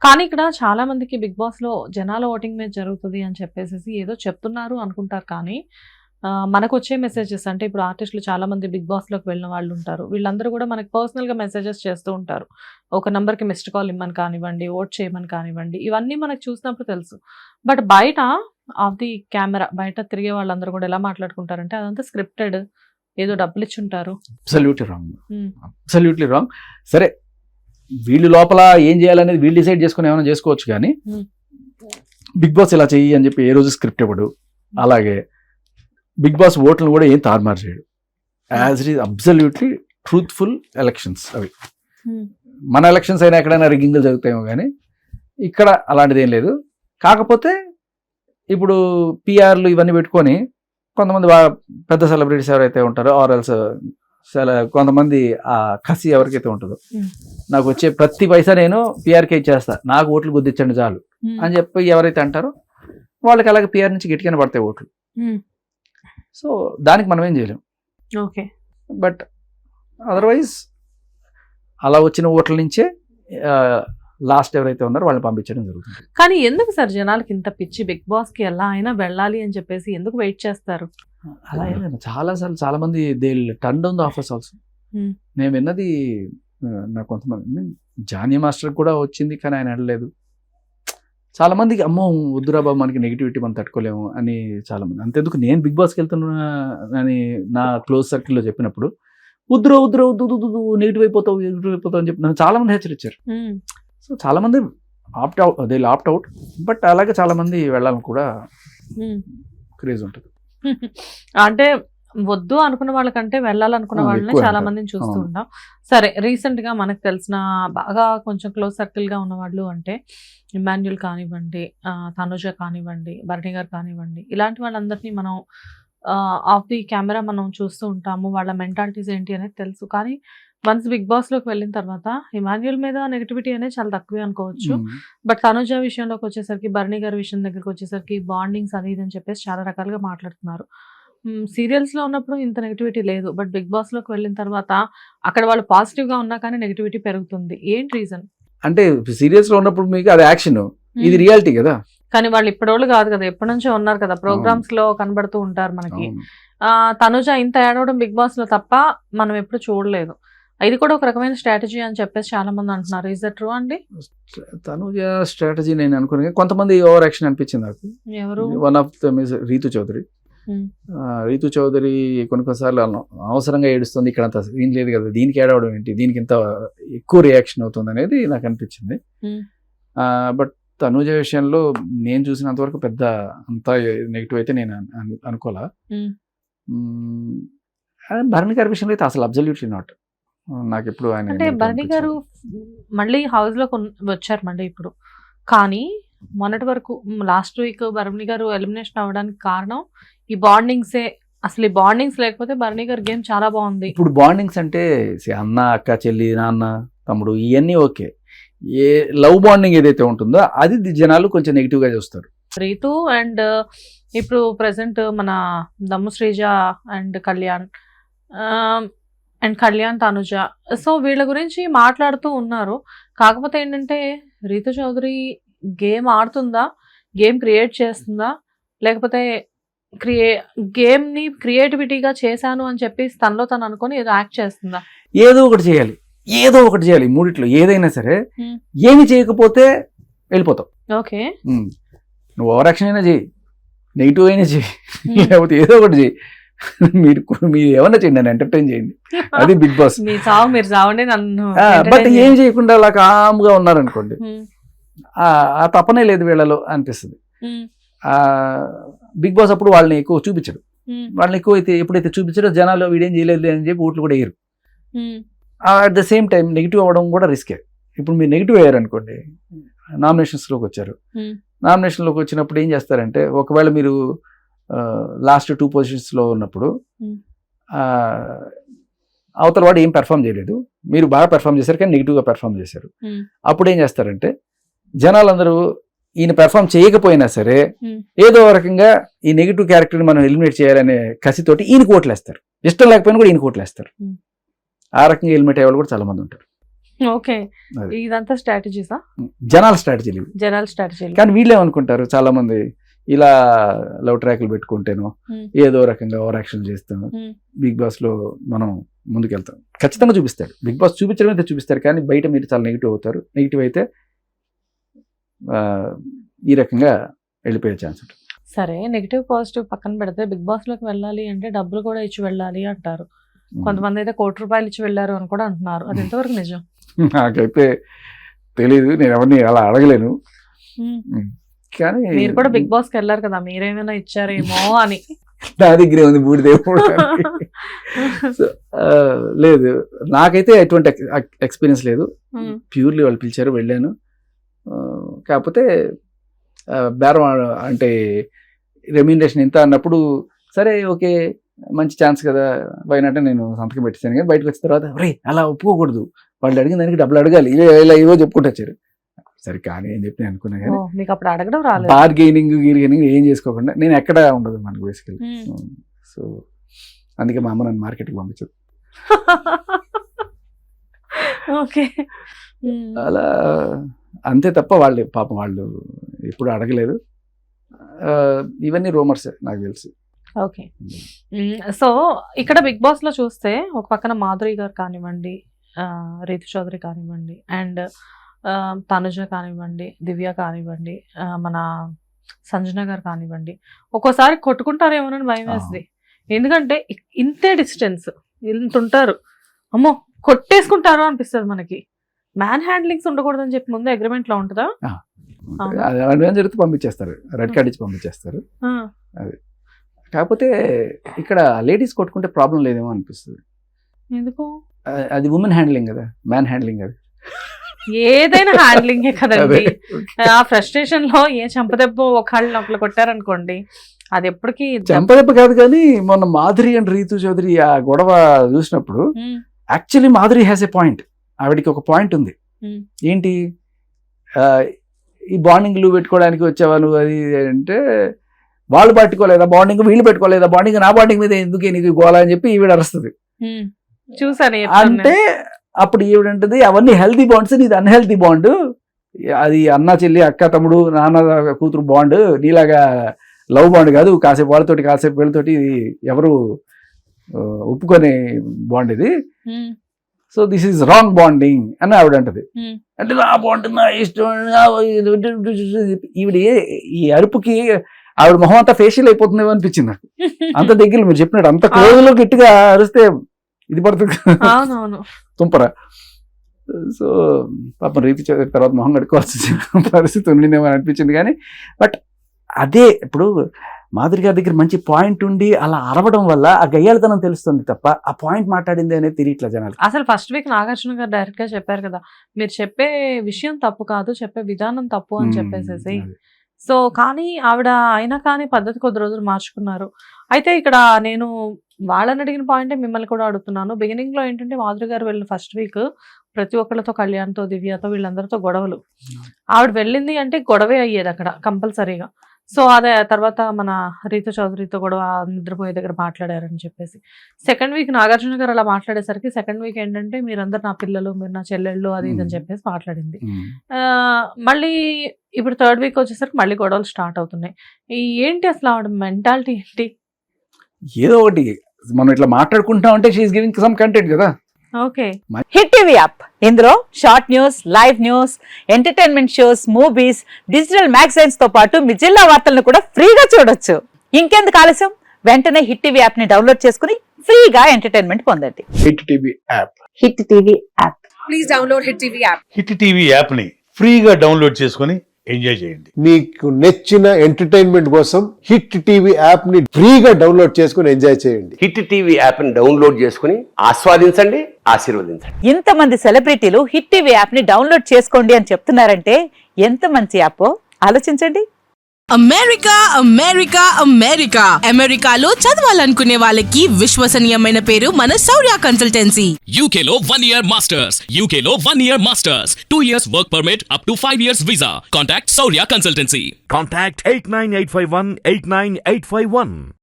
కానీ ఇక్కడ చాలా మందికి బిగ్ బాస్ లో జనాల ఓటింగ్ మీద జరుగుతుంది అని చెప్పేసి ఏదో చెప్తున్నారు అనుకుంటారు. కానీ మనకు వచ్చే మెసేజెస్ అంటే ఇప్పుడు ఆర్టిస్టులు చాలా మంది బిగ్ బాస్ లోకి వెళ్ళిన వాళ్ళు ఉంటారు. వీళ్ళందరూ కూడా మనకి పర్సనల్ గా మెసేజెస్ చేస్తూ ఉంటారు. ఒక నంబర్ కి మిస్డ్ కాల్ ఇమ్మని కానివ్వండి, ఓట్ చేయమని కానివ్వండి, ఇవన్నీ మనకు చూసినప్పుడు తెలుసు. బట్ బయట ఆఫ్ ది కెమెరా బయట తిరిగే వాళ్ళందరూ కూడా ఎలా మాట్లాడుకుంటారంటే అదంతా స్క్రిప్టెడ్, ఏదో డబ్బులు ఇచ్చుంటారు. Absolutely wrong. సరే, వీళ్ళు లోపల ఏం చేయాలనేది వీళ్ళు డిసైడ్ చేసుకుని ఏమైనా చేసుకోవచ్చు, కానీ బిగ్ బాస్ ఇలా చెయ్యి అని చెప్పి ఏ రోజు స్క్రిప్ట్ ఇవ్వడు. అలాగే బిగ్ బాస్ ఓట్లను కూడా ఏం తారుమారు చేయడు. As it is absolutely truthful elections అవి. మన ఎలక్షన్స్ అయినా ఎక్కడైనా రిగ్గింగ్లు జరుగుతాయేమో, కానీ ఇక్కడ అలాంటిది ఏం లేదు. కాకపోతే ఇప్పుడు పిఆర్లు ఇవన్నీ పెట్టుకొని కొంతమంది పెద్ద సెలబ్రిటీస్ ఎవరైతే ఉంటారో ఆర్ఎల్స్ కొంతమంది ఆ కసి ఎవరికైతే ఉంటుందో, నాకు వచ్చే ప్రతి పైసా నేను పిఆర్కే ఇచ్చేస్తా, నాకు ఓట్లు గుద్దించండి చాలు అని చెప్పి ఎవరైతే అంటారో వాళ్ళకి అలాగే పిఆర్ నుంచి గట్టిగానే పడతాయి ఓట్లు. సో దానికి మనం ఏం చేయలేం. ఓకే, బట్ అదర్వైజ్ అలా వచ్చిన ఓట్ల నుంచే లాస్ట్ ఎవరైతే ఉన్నారో వాళ్ళని పంపించడం జరుగుతుంది. కానీ ఎందుకు సార్ జనాలకి ఇంత పిచ్చి బిగ్ బాస్ కి ఎలా అయినా వెళ్ళాలి అని చెప్పేసి ఎందుకు వెయిట్ చేస్తారు? అలా ఏదైనా చాలాసార్లు చాలా మంది they turn down the offers also. నేను విన్నది నాకు కొంతమంది జానీ మాస్టర్ కూడా వచ్చింది, కానీ ఆయన వెళ్ళలేదు. చాలా మందికి అమ్మో వద్దురా బాబు మనకి నెగిటివిటీ మనం తట్టుకోలేము అని చాలా మంది. అంతెందుకు నేను బిగ్ బాస్కి వెళ్తున్నా అని నా క్లోజ్ సర్కిల్లో చెప్పినప్పుడు వద్దు నెగిటివ్ అయిపోతావు అని చెప్పి నన్ను చాలా మంది హెచ్చరించారు. సో చాలా మంది ఆప్ట్ అవుట్, బట్ అలాగే చాలా మంది వెళ్ళాలని కూడా క్రేజ్ ఉంటుంది. అంటే వద్దు అనుకున్న వాళ్ళకంటే వెళ్ళాలనుకున్న వాళ్ళని చాలా మందిని చూస్తూ ఉంటాం. సరే, రీసెంట్ గా మనకు తెలిసిన బాగా కొంచెం క్లోజ్ సర్కిల్ గా ఉన్న వాళ్ళు అంటే ఇమాన్యుల్ కానివ్వండి, తనుజ కానివ్వండి, భరణి గారు కానివ్వండి, ఇలాంటి వాళ్ళందరినీ మనం ఆఫ్ ది కెమెరా మనం చూస్తూ ఉంటాము. వాళ్ళ మెంటాలిటీస్ ఏంటి అనేది తెలుసు. కానీ వన్స్ బిగ్ బాస్ లోకి వెళ్ళిన తర్వాత ఇమాన్యుల్ మీద నెగిటివిటీ అనేది చాలా తక్కువే అనుకోవచ్చు. బట్ తనుజ విషయంలోకి వచ్చేసరికి, భరణి గారి విషయం దగ్గరికి వచ్చేసరికి బాండింగ్స్ అది ఇది అని చెప్పేసి చాలా రకాలుగా మాట్లాడుతున్నారు. సీరియల్స్ లో ఉన్నప్పుడు ఇంత నెగిటివిటీ లేదు, బట్ బిగ్ బాస్ లోకి వెళ్ళిన తర్వాత అక్కడ వాళ్ళు పాజిటివ్ గా ఉన్నా కానీ నెగిటివిటీ పెరుగుతుంది. ఏంటి రీజన్? అంటే సీరియల్స్ లో ఉన్నప్పుడు మీకు అది యాక్షన్, ఇది రియాలిటీ కదా. కానీ వాళ్ళు ఇప్పటివాళ్ళు కాదు కదా, ఎప్పటి నుంచో ఉన్నారు కదా, ప్రోగ్రామ్స్ లో కనబడుతూ ఉంటారు మనకి. తనుజ ఇంత ఏడవడం బిగ్ బాస్ లో తప్ప మనం ఎప్పుడు చూడలేదు. ఇది కూడా ఒక రకమైన స్ట్రాటజీ అని చెప్పేసి చాలా మంది అంటున్నారు. ఇస్ దట్ ట్రూ అండి? తనుజ స్ట్రాటజీ నేను అనుకునే కొంతమంది ఓవర్ యాక్షన్ అనిపించింది నాకు. ఎవరు? One of them is Ritu Chaudhary. Ritu Chaudhary కొన్నిసార్లు అవసరంగా ఏడుస్తుంది, ఇక్కడ అంత సీన్ లేదు కదా, దీనికి ఏడవడం ఏంటి, దీనికి ఇంత ఎక్కువ రియాక్షన్ అవుతుంది అనేది నాకు అనిపించింది. బట్ తనుజ విషయంలో నేను చూసినంత వరకు పెద్ద అంత నెగిటివ్ అయితే నేను అనుకోలే. భరణి గారి విషయంలో అయితే అసలు అబ్సల్యూట్లీ నాట్. నాకు ఎప్పుడు ఆయన అంటే భరణి గారు మళ్ళీ హౌస్ లో వచ్చారు మళ్ళీ ఇప్పుడు. కానీ మొన్నటి వరకు last week Bharani garu elimination అవ్వడానికి కారణం ఈ బాండింగ్సే. అసలు ఈ బాండింగ్స్ లేకపోతే భరణి గారి గేమ్ చాలా బాగుంది. ఇప్పుడు బాండింగ్స్ అంటే అన్న, అక్క, చెల్లి, నాన్న, తమ్ముడు, ఇవన్నీ ఓకే. ఏ లవ్ బాండింగ్ ఏదైతే ఉంటుందో అది జనాలు కొంచెం నెగిటివ్ గా చూస్తారు. రీతు అండ్ ఇప్పుడు ప్రెసెంట్ మన దమ్ము శ్రీజ అండ్ కళ్యాణ్ తనుజ, సో వీళ్ళ గురించి మాట్లాడుతూ ఉన్నారు. కాకపోతే ఏంటంటే రీతు చౌదరి గేమ్ ఆడుతుందా, గేమ్ క్రియేట్ చేస్తుందా, లేకపోతే గేమ్ ని క్రియేటివిటీగా చేశాను అని చెప్పి తనలో తను అనుకొని ఏదో యాక్ట్ చేస్తుందా? ఏదో ఒకటి చేయాలి మూడిట్లో ఏదైనా సరే. ఏమి చేయకపోతే వెళ్ళిపోతావు. ఓకే, నువ్వు ఓవర్ యాక్షన్ అయినా చేయి, నెగిటివ్ అయినా చేయి, లేకపోతే ఏదో ఒకటి చేయి. మీరు ఏమన్నా చేయండి, నన్ను ఎంటర్టైన్ చేయండి. అది బిగ్ బాస్. బట్ ఏం చేయకుండా అలా కామ్గా ఉన్నారనుకోండి, ఆ తపనే లేదు వీళ్ళలో అనిపిస్తుంది. బిగ్ బాస్ అప్పుడు వాళ్ళని ఎక్కువ చూపించడు. వాళ్ళని ఎక్కువ అయితే ఎప్పుడైతే చూపించారో జనాలు వీడేం చేయలేదు అని చెప్పి ఓట్లు కూడా వేయరు. At the same time negative అవ్వడం కూడా రిస్కే. ఇప్పుడు మీరు నెగిటివ్ అయ్యారు అనుకోండి, నామినేషన్స్లోకి వచ్చారు. నామినేషన్లోకి వచ్చినప్పుడు ఏం చేస్తారంటే, ఒకవేళ మీరు లాస్ట్ 2 పొజిషన్స్లో ఉన్నప్పుడు అవతల వాడు ఏం పెర్ఫామ్ చేయలేదు, మీరు బాగా పెర్ఫామ్ చేశారు కానీ నెగిటివ్గా పెర్ఫామ్ చేశారు. అప్పుడు ఏం చేస్తారంటే జనాలందరూ ఈయన పెర్ఫామ్ చేయకపోయినా సరే ఏదో రకంగా ఈ నెగిటివ్ క్యారెక్టర్ని మనం ఎలిమినేట్ చేయాలనే కసితోటి ఈయనకు ఓట్లేస్తారు. ఇష్టం లేకపోయినా కూడా ఈయనకు ఓట్లేస్తారు. ఆ రకంగా ఎలిమినేట్ అయ్యే వాళ్ళు కూడా చాలా మంది ఉంటారు. ఓకే, అది. ఇదంతా స్ట్రాటజీసా? జనాల స్ట్రాటజీలు ఇవి. General strategy. కానీ వీళ్ళేమనుకుంటారు చాలా మంది, ఇలా లవ్ ట్రాక్లు పెట్టుకుంటేనో ఏదో రకంగా ఓవర్ యాక్షన్ చేస్తాను, బిగ్ బాస్ లో మనం ముందుకెళ్తాం. ఖచ్చితంగా చూపిస్తాడు బిగ్ బాస్, చూపించడం అయితే చూపిస్తారు, కానీ బయట మీరు చాలా నెగిటివ్ అవుతారు. నెగిటివ్ అయితే ఈ రకంగా వెళ్ళిపోయే ఛాన్స్ ఉంటుంది. సరే, నెగిటివ్ పాజిటివ్ పక్కన పెడితే బిగ్ బాస్ లోకి వెళ్ళాలి అంటే డబ్బులు కూడా ఇచ్చి వెళ్ళాలి అంటారు. కొంతమంది అయితే ₹1,00,00,000 ఇచ్చి వెళ్ళారు అని కూడా అంటున్నారు. అది ఎంతవరకు నిజం? నాకైతే తెలీదు, నేను ఎవరిని అలా అడగలేను. కానీ మీరు కూడా బిగ్ బాస్ కి వెళ్ళారు కదా, మీరేమైనా ఇచ్చారేమో అని. నా దగ్గరే ఉంది బూడిదేవుడు. లేదు, నాకైతే ఎటువంటి ఎక్స్పీరియన్స్ లేదు. ప్యూర్లీ వాళ్ళు పిలిచారు, వెళ్ళాను. కాకపోతే బేరం అంటే రెమ్యూనరేషన్ ఇంత అన్నప్పుడు సరే ఓకే మంచి ఛాన్స్ కదా పోయినట్టే నేను సంతకం పెట్టేశాను. కానీ బయటకు వచ్చిన తర్వాత రే అలా ఒప్పుకోకూడదు, వాళ్ళు అడిగిన దానికి డబ్బులు అడగాలి, ఇలా ఇవో చెప్పుకుంటూ వచ్చారు. సరే కానీ అని చెప్పి నేను అనుకున్నా. కానీ మీకు అప్పుడు అడగడం రాలేదు. బార్గెనింగ్ ఏం చేసుకోకుండా నేను ఎక్కడ ఉండదు మనకు బేసికలీ. సో అందుకే మా అమ్మ నన్ను మార్కెట్కి పంపించదు. ఓకే, అలా అంతే తప్ప వాళ్ళు పాపం వాళ్ళు ఎప్పుడు అడగలేదు. ఇవన్నీ రూమర్స్ నాకు తెలుసు. ఓకే, సో ఇక్కడ బిగ్ బాస్ లో చూస్తే ఒక పక్కన మాధురి గారు కానివ్వండి, రీతు చౌదరి కానివ్వండి, అండ్ తనుజ కానివ్వండి, దివ్య కానివ్వండి, మన సంజన గారు కానివ్వండి, ఒక్కోసారి కొట్టుకుంటారేమోనని భయం వేస్తుంది. ఎందుకంటే ఇంతే డిస్టెన్స్, ఇంత ఉంటారు, అమ్మో కొట్టేసుకుంటారు అనిపిస్తుంది మనకి. మ్యాన్ హ్యాండ్లింగ్స్ ఉండకూడదని చెప్పి ముందు అగ్రిమెంట్ లో ఉంటుందా? జరిగితే పంపించేస్తారు, రెడ్ కార్డ్ ఇచ్చి పంపించేస్తారు. అది కాకపోతే ఇక్కడ లేడీస్ కొట్టుకుంటే ప్రాబ్లం లేదేమో అనిపిస్తుంది. ఎందుకు? అది ఉమెన్ హ్యాండ్లింగ్ కదా, మ్యాన్ హ్యాండ్లింగ్ అది. ఏదైనా హ్యాండ్లింగే కదండి. ఆ ఫ్రస్ట్రేషన్ లో ఏ చంపదెబ్బ ఒకళ్ళు కొట్టారనుకోండి, అది ఎప్పటికీ చంపదెబ్బ కాదు. కానీ మొన్న మాధురి అండ్ రీతు చౌదరి ఆ గొడవ చూసినప్పుడు actually Madhuri has a point. ఆవిడికి ఒక పాయింట్ ఉంది. ఏంటి, ఈ బాండింగ్లు పెట్టుకోవడానికి వచ్చేవాళ్ళు అది అంటే వాళ్ళు పట్టుకోలేదా బాండింగ్, వీళ్ళు పెట్టుకోలేదా బాండింగ్, నా బాండింగ్ మీద ఎందుకు నీకు గోలా అని చెప్పి ఈవిడ అరుస్తుంది. చూసాను అంటే అప్పుడు ఈవిడంటది అవన్నీ హెల్తీ బాండ్స్, ఇది అన్హెల్తీ బాండ్, అది అన్న చెల్లి అక్క తమ్ముడు నాన్న కూతురు బాండ్, నీలాగా లవ్ బాండ్ కాదు, కాసేపు వాళ్ళతోటి కాసేపు వీళ్ళతోటి ఎవరు ఒప్పుకొని బాండ్ ఇది. So this is wrong bonding అని ఆవిడ అంటది. అంటే నా బాండ్ నా ఇష్టం. ఈవిడ ఈ అరుపుకి ఆవిడ మొహం అంతా ఫేషియల్ అయిపోతుందేమో అనిపించింది నాకు. అంత దగ్గర మీరు చెప్పినట్టు అంత క్లోజ్ లో గట్టిగా అరిస్తే ఇది పడుతుంది తుంపరా. సో పాపం రీతి చదివిన తర్వాత మొహం కడుక్కోవాల్సిన పరిస్థితి ఉండిందేమో అనిపించింది. కానీ బట్ అదే ఇప్పుడు మాధురి గారి దగ్గర మంచి పాయింట్ ఉండి అలా అరవడం వల్ల ఆ గయ్యాళతనం తెలుస్తుంది తప్ప ఆ పాయింట్ మాట్లాడింది అనేది తెలియట్లేదు జనాలు. అసలు ఫస్ట్ వీక్ నాగార్జున గారు డైరెక్ట్ గా చెప్పారు కదా, మీరు చెప్పే విషయం తప్పు కాదు, చెప్పే విధానం తప్పు అని చెప్పేసేసి. సో కానీ ఆవిడ అయినా కానీ పద్ధతి కొద్ది రోజులు మార్చుకున్నారు. అయితే ఇక్కడ నేను వాళ్ళని అడిగిన పాయింటే మిమ్మల్ని కూడా అడుగుతున్నాను. బిగినింగ్ లో ఏంటంటే మాధురి గారు వెళ్ళిన ఫస్ట్ వీక్ ప్రతి ఒక్కళ్ళతో, కళ్యాణ్తో, దివ్యతో, వీళ్ళందరితో గొడవలు. ఆవిడ వెళ్ళింది అంటే గొడవే అయ్యేది అక్కడ కంపల్సరీగా. సో అదే తర్వాత మన రీతు చౌదరితో కూడా నిద్రపోయే దగ్గర మాట్లాడారని చెప్పేసి. సెకండ్ వీక్ నాగార్జున గారు అలా మాట్లాడేసరికి సెకండ్ వీక్ ఏంటంటే మీరందరు నా పిల్లలు, మీరు నా చెల్లెళ్ళు, అది ఇది అని చెప్పేసి మాట్లాడింది. మళ్ళీ ఇప్పుడు థర్డ్ వీక్ వచ్చేసరికి మళ్ళీ గొడవలు స్టార్ట్ అవుతున్నాయి. ఏంటి అసలు ఆవిడ మెంటాలిటీ ఏంటి? ఏదో ఒకటి మనం ఇట్లా మాట్లాడుకుంటాం అంటే షీఈస్ గివింగ్ సమ్ కంటెంట్ కదా. ఓకే, హిట్ టీవీ యాప్, ఇందులో short news, live news, entertainment shows, movies, digital magazines తో పాటు మీ జిల్లా వార్తలను కూడా ఫ్రీగా చూడొచ్చు. ఇంకెందుకు ఆలస్యం, వెంటనే హిట్ టీవీ యాప్ ని డౌన్లోడ్ చేసుకుని ఫ్రీగా ఎంటర్టైన్మెంట్ పొందండి. Hit TV app, hit TV app, please download hit TV app. Hit TV app ని ఫ్రీగా డౌన్లోడ్ చేసుకుని ఎంజాయ్ చేయండి. మీకు నచ్చిన ఎంటర్టైన్మెంట్ కోసం హిట్ టీవీ యాప్ ని ఫ్రీగా డౌన్లోడ్ చేసుకుని ఎంజాయ్ చేయండి. హిట్ టీవీ యాప్ ని డౌన్లోడ్ చేసుకుని ఆస్వాదించండి, ఆశీర్వదించండి. ఇంతమంది సెలబ్రిటీలు హిట్ టీవీ యాప్ ని డౌన్లోడ్ చేసుకోండి అని చెప్తున్నారంటే ఎంత మంచి యాప్ ఆలోచించండి. అమెరికా అమెరికా అమెరికా అమెరికాలో చదవాలనుకునే వాళ్ళకి విశ్వసనీయమైన పేరు మన శౌర్య కన్సల్టెన్సీ. UK లో 1 year masters, UK లో 1 year masters, 2 years work permit up to 5 years visa. Contact Saurya Consultancy. Contact 89851 89851.